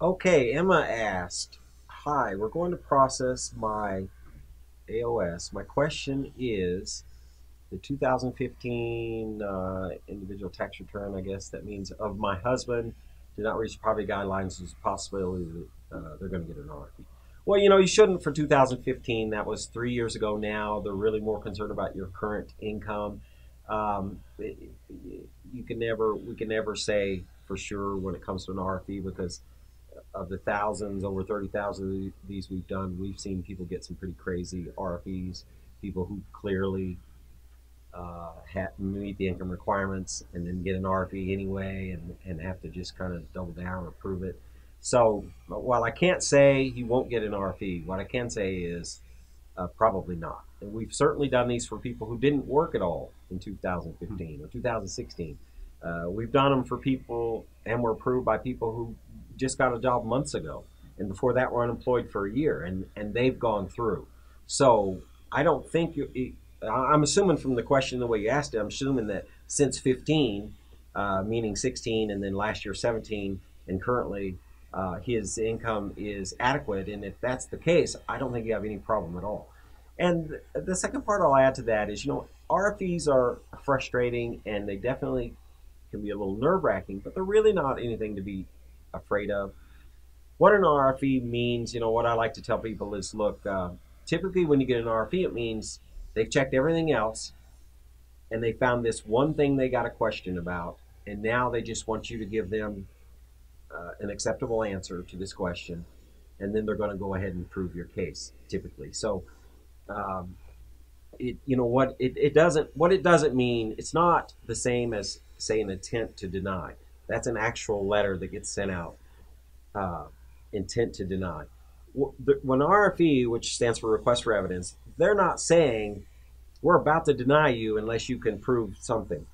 Okay, Emma asked, "Hi, we're going to process my AOS. My question is the 2015 individual tax return, I guess that means, of my husband did not reach poverty guidelines. There's a possibility that they're going to get an RFE." Well, you shouldn't for 2015. That was 3 years ago now. They're really more concerned about your current income. We can never say for sure when it comes to an RFE because of the thousands, over 30,000 of these we've done, we've seen people get some pretty crazy RFEs, people who clearly meet the income requirements and then get an RFE anyway and have to just kind of double down or prove it. So while I can't say you won't get an RFE, what I can say is probably not. And we've certainly done these for people who didn't work at all in 2015 or 2016. We've done them for people and were approved by people who just got a job months ago and before that were unemployed for a year and they've gone through. So I don't think I'm assuming from the question, the way you asked it, I'm assuming that since 15, meaning 16 and then last year 17 and currently his income is adequate. And if that's the case, I don't think you have any problem at all. And the second part I'll add to that is, RFEs are frustrating and they definitely can be a little nerve wracking, but they're really not anything to be afraid of. What an RFE means, what I like to tell people is, look, typically when you get an RFE, it means they've checked everything else and they found this one thing they got a question about, and now they just want you to give them an acceptable answer to this question, and then they're going to go ahead and prove your case typically. So um, it doesn't mean, it's not the same as say an intent to deny. That's an actual letter that gets sent out. uh, Intent to deny. When RFE, which stands for request for evidence, they're not saying we're about to deny you unless you can prove something.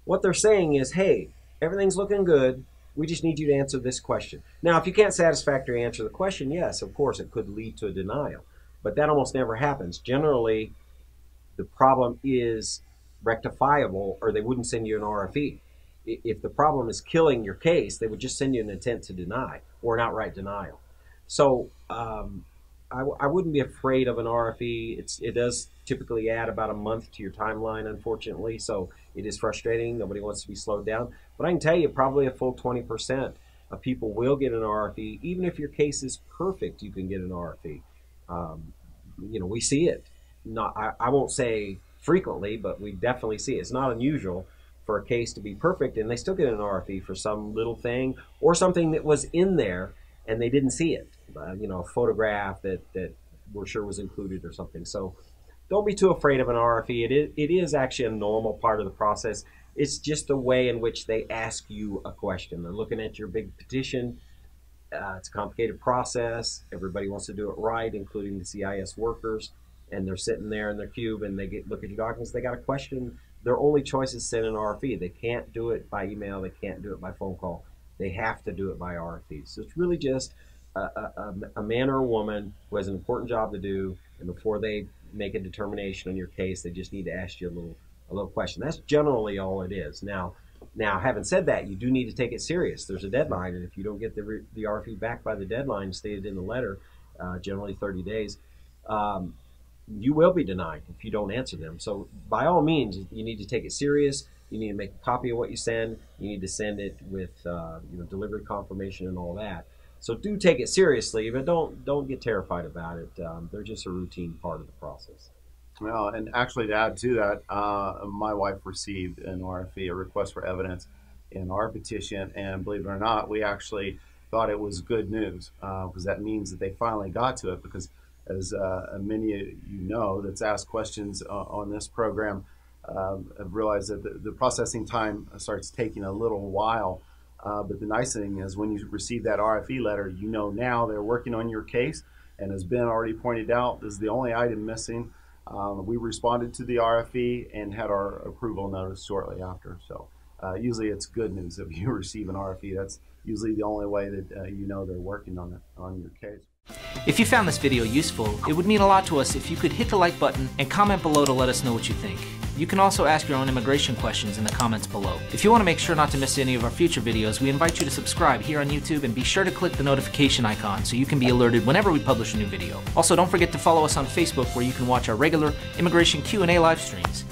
What they're saying is, hey, everything's looking good. We just need you to answer this question. Now, if you can't satisfactorily answer the question, yes, of course, it could lead to a denial. But that almost never happens. Generally, the problem is rectifiable or they wouldn't send you an RFE. If the problem is killing your case, they would just send you an intent to deny or an outright denial. So I wouldn't be afraid of an RFE. It does typically add about a month to your timeline, unfortunately. So it is frustrating. Nobody wants to be slowed down. But I can tell you, probably a full 20% of people will get an RFE. Even if your case is perfect, you can get an RFE. We see it. Not, I won't say frequently, but we definitely see it. It's not unusual for a case to be perfect and they still get an RFE for some little thing or something that was in there and they didn't see it. A photograph that we're sure was included or something. So don't be too afraid of an RFE. It is actually a normal part of the process. It's just the way in which they ask you a question. They're looking at your big petition. It's a complicated process. Everybody wants to do it right, including the CIS workers. And they're sitting there in their cube and they look at your documents. They got a question. Their only choice is send an RFE. They can't do it by email. They can't do it by phone call. They have to do it by RFE. So it's really just a man or a woman who has an important job to do. And before they make a determination on your case, they just need to ask you a little question. That's generally all it is. Now, having said that, you do need to take it serious. There's a deadline, and if you don't get the RFE back by the deadline stated in the letter, generally 30 days, you will be denied if you don't answer them. So by all means, you need to take it serious. You need to make a copy of what you send. You need to send it with delivery confirmation and all that. So do take it seriously, but don't get terrified about it. They're just a routine part of the process. Well, and actually, to add to that, my wife received an RFE, a request for evidence, in our petition, and believe it or not, we actually thought it was good news because that means that they finally got to it. Because as many of you know, that's asked questions on this program, have realized that the processing time starts taking a little while. But the nice thing is, when you receive that RFE letter, you know now they're working on your case, and as Ben already pointed out, this is the only item missing. We responded to the RFE and had our approval notice shortly after. So usually it's good news if you receive an RFE. That's usually the only way that you know they're working on it on your case. If you found this video useful, it would mean a lot to us if you could hit the like button and comment below to let us know what you think. You can also ask your own immigration questions in the comments below. If you want to make sure not to miss any of our future videos, we invite you to subscribe here on YouTube and be sure to click the notification icon so you can be alerted whenever we publish a new video. Also, don't forget to follow us on Facebook where you can watch our regular immigration Q&A live streams.